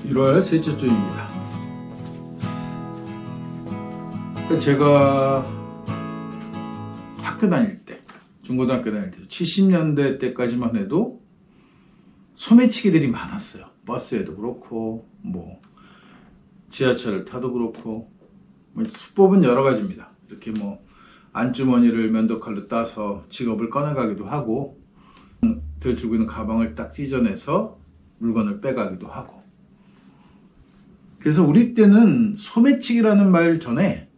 1월 셋째 주입니다. 제가 학교 다닐 때, 중고등학교 다닐 때, 70년대 때까지만 해도 소매치기들이 많았어요. 버스에도 그렇고, 지하철을 타도 그렇고, 수법은 여러 가지입니다. 이렇게 안주머니를 면도칼로 따서 직업을 꺼내가기도 하고, 들고 있는 가방을 딱 찢어내서 물건을 빼가기도 하고. 그래서 우리 때는 소매치기라는 말 전에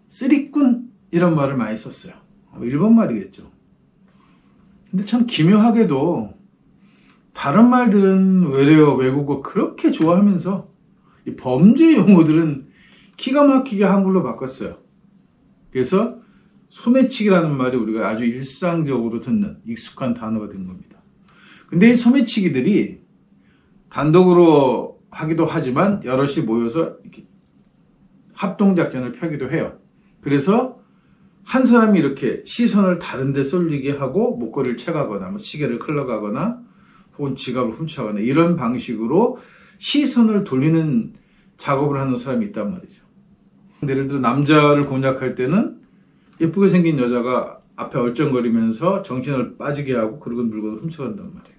쓰리꾼 이런 말을 많이 썼어요. 일본 말이겠죠. 근데 참 기묘하게도 다른 말들은 외래어 외국어 그렇게 좋아하면서 이 범죄 용어들은 기가 막히게 한글로 바꿨어요. 그래서 소매치기라는 말이 우리가 아주 일상적으로 듣는 익숙한 단어가 된 겁니다. 근데 이 소매치기들이 단독으로 하기도 하지만 여럿이 모여서 이렇게 합동작전을 펴기도 해요. 그래서 한 사람이 이렇게 시선을 다른 데 쏠리게 하고 목걸이를 채가거나 시계를 흘러가거나 혹은 지갑을 훔쳐가거나 이런 방식으로 시선을 돌리는 작업을 하는 사람이 있단 말이죠. 예를 들어 남자를 공략할 때는 예쁘게 생긴 여자가 앞에 얼쩡거리면서 정신을 빠지게 하고 그리고 물건을 훔쳐간단 말이에요.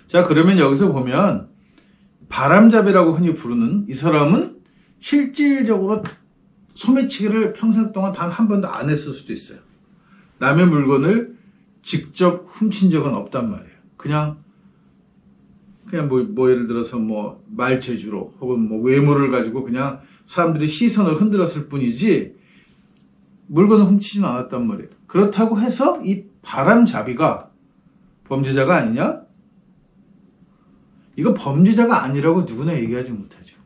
자, 그러면 여기서 보면 바람잡이라고 흔히 부르는 이 사람은 실질적으로 소매치기를 평생 동안 단 한 번도 안 했을 수도 있어요. 남의 물건을 직접 훔친 적은 없단 말이에요. 그냥 예를 들어서 말재주로 혹은 외모를 가지고 그냥 사람들이 시선을 흔들었을 뿐이지 물건을 훔치진 않았단 말이에요. 그렇다고 해서 이 바람잡이가 범죄자가 아니냐? 이거 범죄자가 아니라고 누구나 얘기하지 못하죠.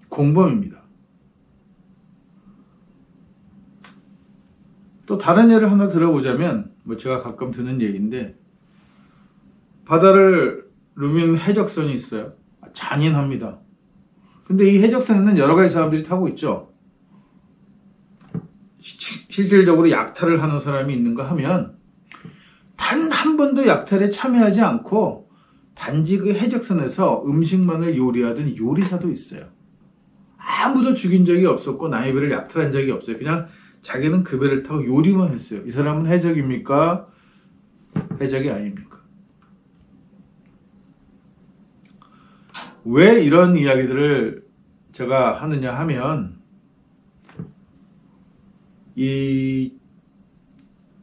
공범입니다. 또 다른 예를 하나 들어보자면 제가 가끔 듣는 얘기인데 바다를 누비는 해적선이 있어요. 잔인합니다. 근데 이 해적선에는 여러 가지 사람들이 타고 있죠. 실질적으로 약탈을 하는 사람이 있는가 하면 단 한 번도 약탈에 참여하지 않고 단지 그 해적선에서 음식만을 요리하던 요리사도 있어요. 아무도 죽인 적이 없었고 남의 배를 약탈한 적이 없어요. 그냥 자기는 그 배를 타고 요리만 했어요. 이 사람은 해적입니까? 해적이 아닙니까? 왜 이런 이야기들을 제가 하느냐 하면 이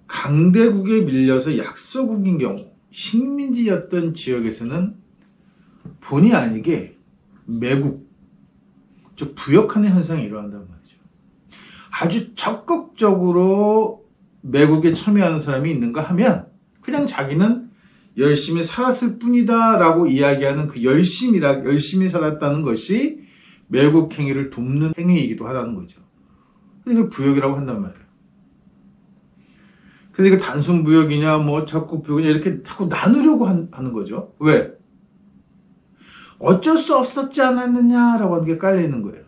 강대국에 밀려서 약소국인 경우 식민지였던 지역에서는 본의 아니게 매국, 즉 부역하는 현상이 일어난단 말이죠. 아주 적극적으로 매국에 참여하는 사람이 있는가 하면 그냥 자기는 열심히 살았을 뿐이다 라고 이야기하는 그 열심히 살았다는 것이 매국 행위를 돕는 행위이기도 하다는 거죠. 이걸 부역이라고 한단 말이에요. 그래서 이거 단순 부역이냐, 적극 부역이냐, 이렇게 자꾸 나누려고 하는 거죠. 왜? 어쩔 수 없었지 않았느냐라고 하는 게 깔려있는 거예요.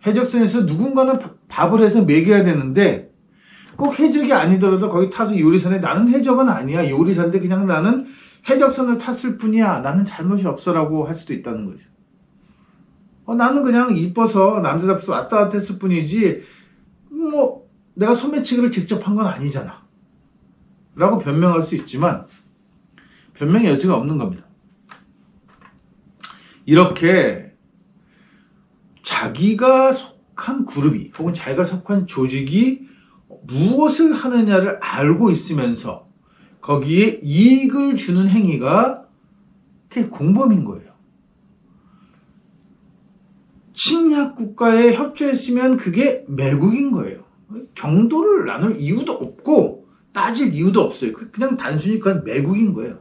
해적선에서 누군가는 밥을 해서 먹여야 되는데, 꼭 해적이 아니더라도 거기 타서 요리선에 나는 해적은 아니야. 요리사인데 그냥 나는 해적선을 탔을 뿐이야. 나는 잘못이 없어라고 할 수도 있다는 거죠. 나는 그냥 이뻐서 남자답서 왔다 갔다 했을 뿐이지, 내가 소매치기를 직접 한 건 아니잖아. 라고 변명할 수 있지만 변명의 여지가 없는 겁니다. 이렇게 자기가 속한 그룹이 혹은 자기가 속한 조직이 무엇을 하느냐를 알고 있으면서 거기에 이익을 주는 행위가 그게 공범인 거예요. 침략 국가에 협조했으면 그게 매국인 거예요. 경도를 나눌 이유도 없고 따질 이유도 없어요. 그냥 단순히 그건 매국인 거예요.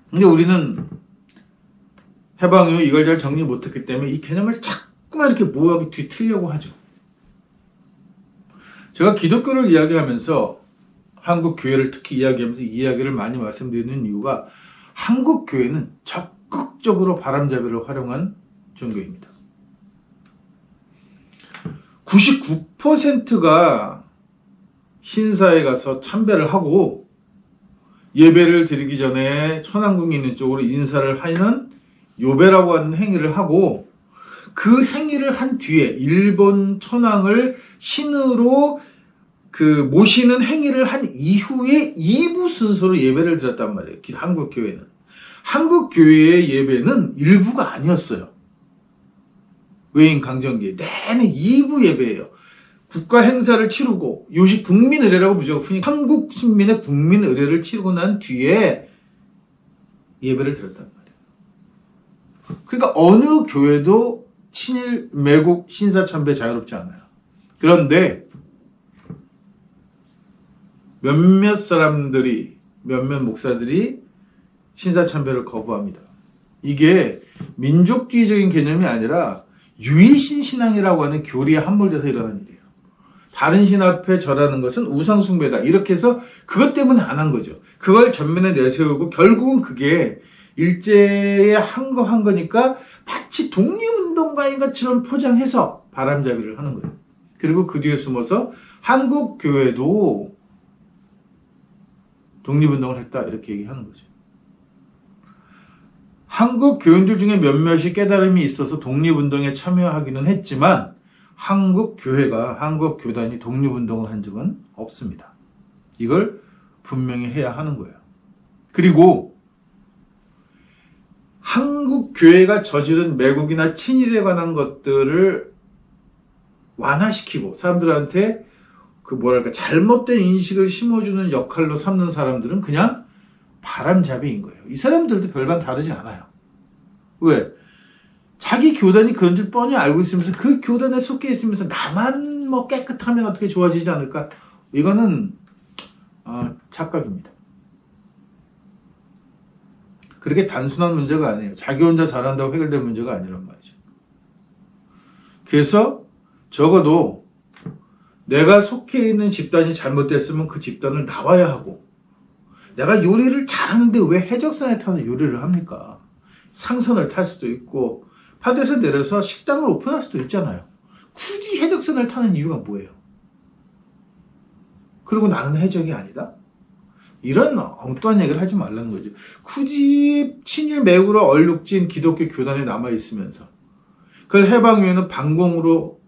근데 우리는 해방 이후 이걸 잘 정리 못했기 때문에 이 개념을 자꾸만 이렇게 모호하게 뒤틀려고 하죠. 제가 기독교를 이야기하면서 한국 교회를 특히 이야기하면서 이 이야기를 많이 말씀드리는 이유가 한국 교회는 적극적으로 바람잡이를 활용한 종교입니다. 99%가 신사에 가서 참배를 하고 예배를 드리기 전에 천왕궁이 있는 쪽으로 인사를 하는 요배라고 하는 행위를 하고, 그 행위를 한 뒤에 일본 천황을 신으로 모시는 행위를 한 이후에 2부 순서로 예배를 드렸단 말이에요. 한국 교회는. 한국 교회의 예배는 일부가 아니었어요. 외인 강정기 내내 2부 예배예요. 국가 행사를 치르고 요시 국민 의례라고 부르죠. 한국 신민의 국민 의례를 치르고 난 뒤에 예배를 드렸단 말이에요. 그러니까 어느 교회도 친일 매국 신사참배 자유롭지 않아요. 그런데 몇몇 사람들이, 몇몇 목사들이 신사참배를 거부합니다. 이게 민족주의적인 개념이 아니라 유일신 신앙이라고 하는 교리에 함몰돼서 일어난 일이에요. 다른 신 앞에 절하는 것은 우상숭배다. 이렇게 해서 그것 때문에 안 한 거죠. 그걸 전면에 내세우고 결국은 그게 일제에 한 거니까 마치 독립운동가인 것처럼 포장해서 바람잡이를 하는 거예요. 그리고 그 뒤에 숨어서 한국 교회도 독립운동을 했다 이렇게 얘기하는 거죠. 한국 교인들 중에 몇몇이 깨달음이 있어서 독립운동에 참여하기는 했지만 한국 교회가, 한국 교단이 독립운동을 한 적은 없습니다. 이걸 분명히 해야 하는 거예요. 그리고 한국 교회가 저지른 매국이나 친일에 관한 것들을 완화시키고 사람들한테 잘못된 인식을 심어주는 역할로 삼는 사람들은 그냥 바람잡이인 거예요. 이 사람들도 별반 다르지 않아요. 왜? 자기 교단이 그런 줄 뻔히 알고 있으면서 그 교단에 속해 있으면서 나만 깨끗하면 어떻게 좋아지지 않을까? 이거는 착각입니다. 그렇게 단순한 문제가 아니에요. 자기 혼자 잘한다고 해결될 문제가 아니란 말이죠. 그래서 적어도 내가 속해 있는 집단이 잘못됐으면 그 집단을 나와야 하고, 내가 요리를 잘하는데 왜 해적선에 타서 요리를 합니까? 상선을 탈 수도 있고 파도에서 내려서 식당을 오픈할 수도 있잖아요. 굳이 해적선을 타는 이유가 뭐예요? 그리고 나는 해적이 아니다? 이런 엉뚱한 얘기를 하지 말라는 거죠. 굳이 친일 매국으로 얼룩진 기독교 교단에 남아있으면서 그걸 해방 이후에는 반공으로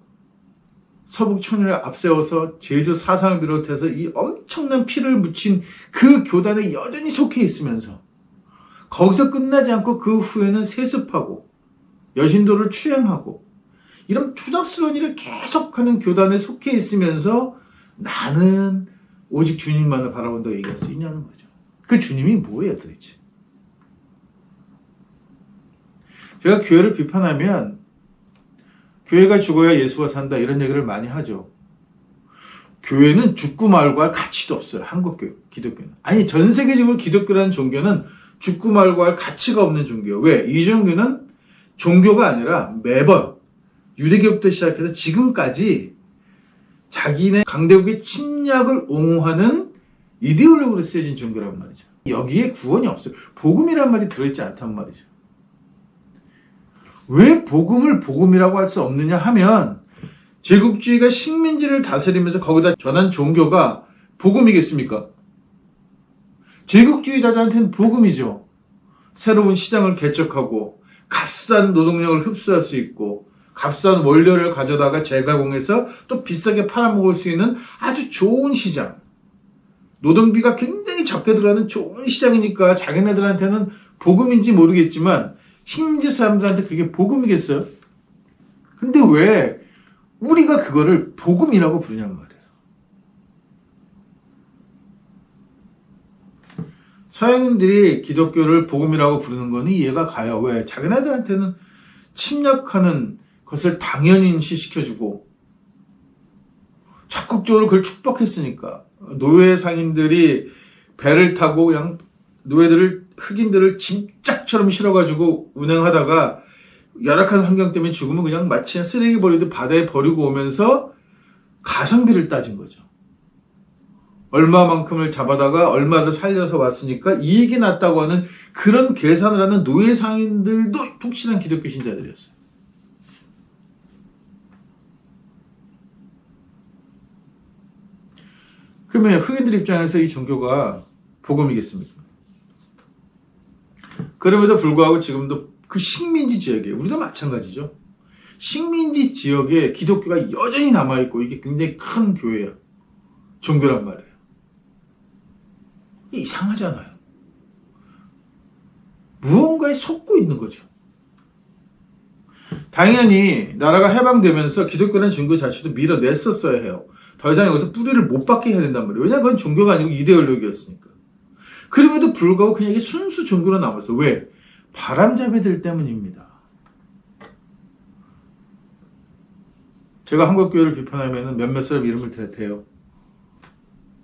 서북 천일을 앞세워서 제주 사상을 비롯해서 이 엄청난 피를 묻힌 그 교단에 여전히 속해 있으면서 거기서 끝나지 않고 그 후에는 세습하고 여신도를 추행하고 이런 추잡스러운 일을 계속하는 교단에 속해 있으면서 나는 오직 주님만을 바라본다고 얘기할 수 있냐는 거죠. 그 주님이 뭐예요 도대체? 제가 교회를 비판하면 교회가 죽어야 예수가 산다 이런 얘기를 많이 하죠. 교회는 죽고 말고 할 가치도 없어요. 한국 교회, 기독교는. 아니 전 세계적으로 기독교라는 종교는 죽고 말고 할 가치가 없는 종교예요. 왜? 이 종교는 종교가 아니라 매번 유대교부터 시작해서 지금까지 자기네 강대국의 침략을 옹호하는 이데올로기로 쓰여진 종교란 말이죠. 여기에 구원이 없어요. 복음이란 말이 들어있지 않단 말이죠. 왜 복음을 복음이라고 할 수 없느냐 하면 제국주의가 식민지를 다스리면서 거기다 전한 종교가 복음이겠습니까? 제국주의자들한테는 복음이죠. 새로운 시장을 개척하고 값싼 노동력을 흡수할 수 있고 값싼 원료를 가져다가 재가공해서 또 비싸게 팔아먹을 수 있는 아주 좋은 시장. 노동비가 굉장히 적게 들어가는 좋은 시장이니까 자기네들한테는 복음인지 모르겠지만 식민지 사람들한테 그게 복음이겠어요? 근데 왜 우리가 그거를 복음이라고 부르냔 말이에요. 서양인들이 기독교를 복음이라고 부르는 거는 이해가 가요. 왜? 자기네들한테는 침략하는 것을 당연시 시켜주고 적극적으로 그걸 축복했으니까. 노예 상인들이 배를 타고 그냥 흑인들을 짐짝처럼 실어가지고 운행하다가 열악한 환경 때문에 죽으면 그냥 마치 쓰레기 버리듯 바다에 버리고 오면서 가성비를 따진 거죠. 얼마만큼을 잡아다가 얼마를 살려서 왔으니까 이익이 났다고 하는 그런 계산을 하는 노예 상인들도 독실한 기독교 신자들이었어요. 그러면 흑인들 입장에서 이 종교가 복음이겠습니까? 그럼에도 불구하고 지금도 그 식민지 지역에, 우리도 마찬가지죠. 식민지 지역에 기독교가 여전히 남아있고 이게 굉장히 큰 교회야. 종교란 말이에요. 이상하잖아요. 무언가에 속고 있는 거죠. 당연히 나라가 해방되면서 기독교라는 종교 자체도 밀어냈었어야 해요. 더 이상 여기서 뿌리를 못 박게 해야 된단 말이에요. 왜냐하면 그건 종교가 아니고 이데올로기였으니까. 그럼에도 불구하고 그냥 이게 순수 종교로 남았어. 왜? 바람잡이들 때문입니다. 제가 한국교회를 비판하면 몇몇 사람 이름을 대요.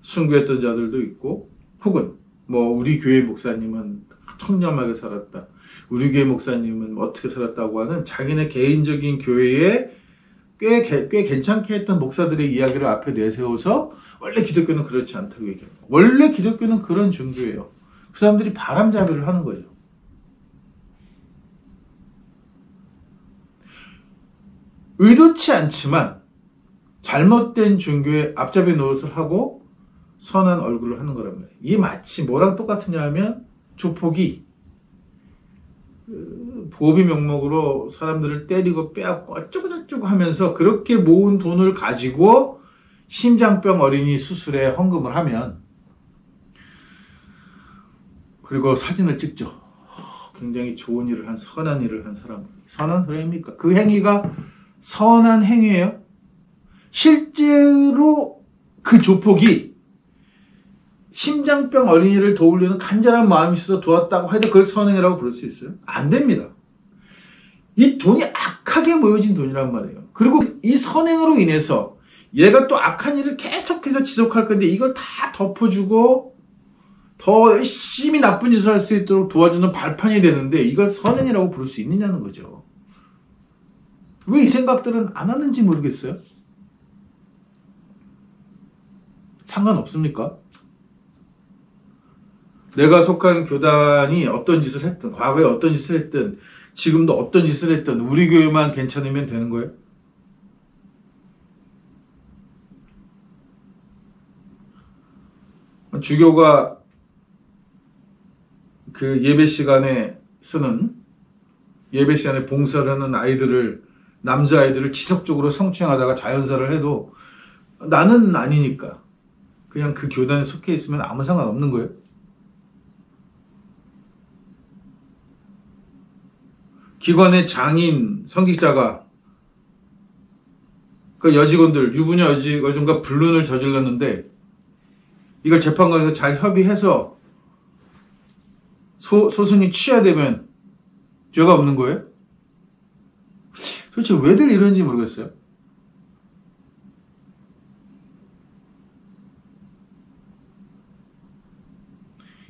순교했던 자들도 있고, 혹은 우리 교회 목사님은 청렴하게 살았다. 우리 교회 목사님은 어떻게 살았다고 하는 자기네 개인적인 교회에 꽤 괜찮게 했던 목사들의 이야기를 앞에 내세워서 원래 기독교는 그렇지 않다고 얘기합니다. 원래 기독교는 그런 종교예요. 그 사람들이 바람잡이를 하는 거죠. 의도치 않지만 잘못된 종교에 앞잡이 노릇을 하고 선한 얼굴을 하는 거란 말이에요. 이게 마치 뭐랑 똑같으냐 하면 조폭이 보비 명목으로 사람들을 때리고 빼앗고 어쩌고저쩌고 하면서 그렇게 모은 돈을 가지고 심장병 어린이 수술에 헌금을 하면, 그리고 사진을 찍죠. 굉장히 좋은 일을 한, 선한 일을 한 사람. 선한 사람입니까? 그 행위가 선한 행위예요? 실제로 그 조폭이 심장병 어린이를 도우려는 간절한 마음이 있어서 도왔다고 해도 그걸 선행이라고 부를 수 있어요? 안 됩니다. 이 돈이 악하게 모여진 돈이란 말이에요. 그리고 이 선행으로 인해서 얘가 또 악한 일을 계속해서 지속할 건데 이걸 다 덮어주고 더 열심히 나쁜 짓을 할 수 있도록 도와주는 발판이 되는데 이걸 선행이라고 부를 수 있느냐는 거죠. 왜 이 생각들은 안 하는지 모르겠어요. 상관없습니까? 내가 속한 교단이 어떤 짓을 했든, 과거에 어떤 짓을 했든, 지금도 어떤 짓을 했든 우리 교회만 괜찮으면 되는 거예요? 주교가 그 예배 시간에 봉사를 하는 남자아이들을 지속적으로 성추행하다가 자연사를 해도 나는 아니니까 그냥 그 교단에 속해 있으면 아무 상관없는 거예요? 기관의 장인 성직자가 그 여직원들, 유부녀 여직원과 불륜을 저질렀는데 이걸 재판관에서 잘 협의해서 소송이 취하되면 죄가 없는 거예요? 도대체 왜들 이런지 모르겠어요.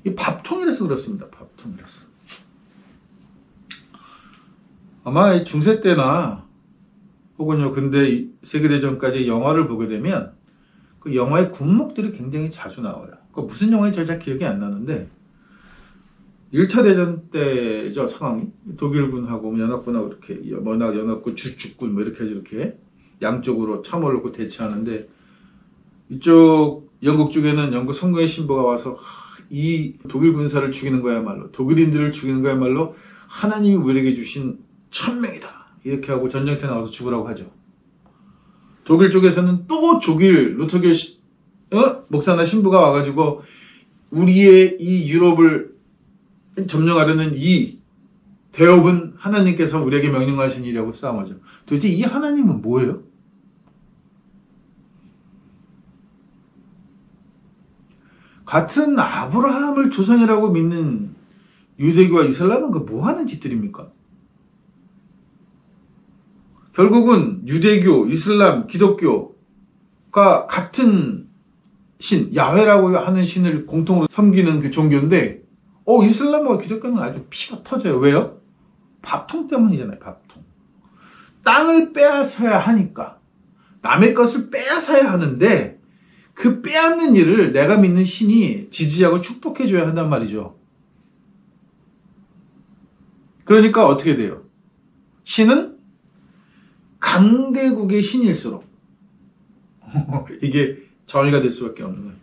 이 밥통이라서 그렇습니다. 밥통이라서. 아마 중세 때나 혹은 근대 세계대전까지 영화를 보게 되면 그 영화의 군목들이 굉장히 자주 나와요. 그 무슨 영화인지 잘 기억이 안 나는데 1차 대전 때죠, 상황이. 독일군하고 연합군하고 이렇게 연합군, 주축군 이렇게 양쪽으로 참호를 놓고 대치하는데 이쪽 영국 쪽에는 영국 성공의 신부가 와서 이 독일 군사를 죽이는 거야말로, 독일인들을 죽이는 거야말로 하나님이 우리에게 주신 천명이다. 이렇게 하고 전쟁터에 나와서 죽으라고 하죠. 독일 쪽에서는 또 루터교 목사나 신부가 와가지고 우리의 이 유럽을 점령하려는 이 대업은 하나님께서 우리에게 명령하신 일이라고 싸움하죠. 도대체 이 하나님은 뭐예요? 같은 아브라함을 조상이라고 믿는 유대교와 이슬람은 그 뭐하는 짓들입니까? 결국은 유대교, 이슬람, 기독교가 같은 신, 야훼라고 하는 신을 공통으로 섬기는 그 종교인데 이슬람과 기독교는 아주 피가 터져요. 왜요? 밥통 때문이잖아요. 밥통. 땅을 빼앗아야 하니까. 남의 것을 빼앗아야 하는데 그 빼앗는 일을 내가 믿는 신이 지지하고 축복해줘야 한단 말이죠. 그러니까 어떻게 돼요? 신은 강대국의 신일수록 이게 정의가 될 수밖에 없는 거예요.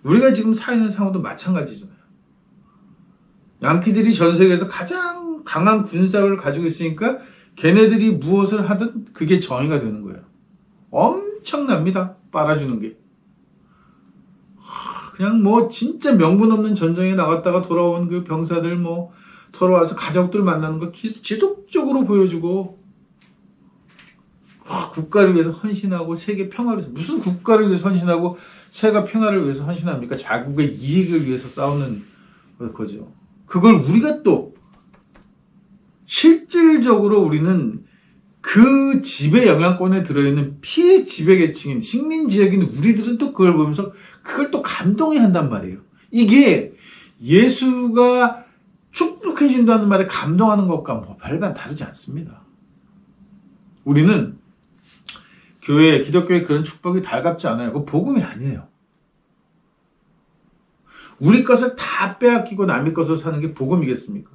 우리가 지금 사는 상황도 마찬가지잖아요. 양키들이 전 세계에서 가장 강한 군사력을 가지고 있으니까 걔네들이 무엇을 하든 그게 정의가 되는 거예요. 엄청납니다. 빨아주는 게. 그냥 뭐 진짜 명분 없는 전쟁에 나갔다가 돌아온 그 병사들 뭐 돌아와서 가족들 만나는 거 지속적으로 보여주고, 국가를 위해서 헌신하고 세계 평화를 위해서, 무슨 국가를 위해서 헌신하고 세계 평화를 위해서 헌신합니까? 자국의 이익을 위해서 싸우는 거죠. 그걸 우리가 또 실질적으로 우리는 그 지배 영향권에 들어있는 피해 지배계층인 식민지역인 우리들은 또 그걸 보면서 그걸 또 감동해 한단 말이에요. 이게 예수가 축복해 준다는 말에 감동하는 것과 뭐 별반 다르지 않습니다. 우리는 기독교에 그런 축복이 달갑지 않아요. 그거 복음이 아니에요. 우리 것을 다 빼앗기고 남의 것을 사는 게 복음이겠습니까?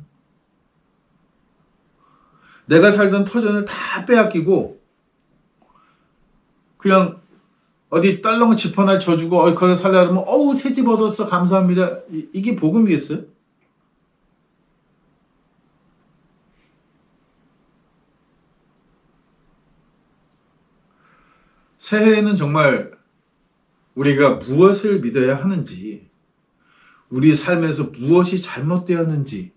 내가 살던 터전을 다 빼앗기고 그냥 어디 딸렁 집 하나 져주고 거기 살려 그러면 어우 새 집 얻었어 감사합니다. 이게 복음이겠어요? 새해에는 정말 우리가 무엇을 믿어야 하는지, 우리 삶에서 무엇이 잘못되었는지,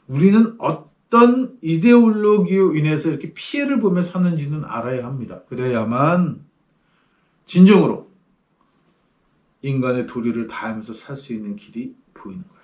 우리는 어떤 이데올로기로 인해서 이렇게 피해를 보며 사는지는 알아야 합니다. 그래야만 진정으로 인간의 도리를 다하면서 살 수 있는 길이 보이는 거예요.